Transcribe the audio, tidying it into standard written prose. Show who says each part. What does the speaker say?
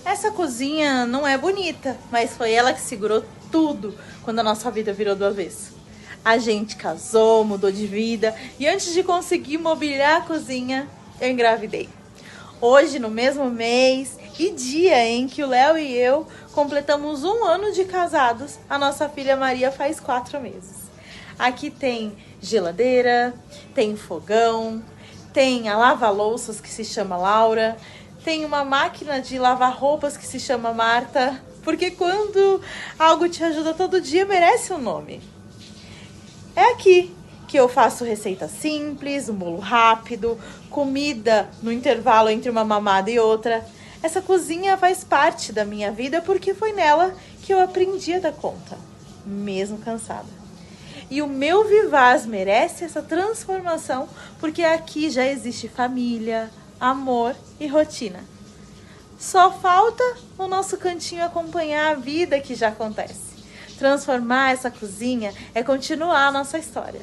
Speaker 1: Essa cozinha não é bonita, mas foi ela que segurou tudo quando a nossa vida virou do avesso. A gente casou, mudou de vida e antes de conseguir mobiliar a cozinha, eu engravidei. Hoje, no mesmo mês e dia em que o Léo e eu completamos 1 ano de casados, a nossa filha Maria faz 4 meses. Aqui tem geladeira, tem fogão, tem a lava-louças que se chama Laura, tem uma máquina de lavar roupas que se chama Marta, porque quando algo te ajuda todo dia, merece um nome. É aqui que eu faço receita simples, um bolo rápido, comida no intervalo entre uma mamada e outra. Essa cozinha faz parte da minha vida porque foi nela que eu aprendi a dar conta, mesmo cansada. E o meu Vivaz merece essa transformação porque aqui já existe família, amor e rotina. Só falta o nosso cantinho acompanhar a vida que já acontece. Transformar essa cozinha é continuar a nossa história.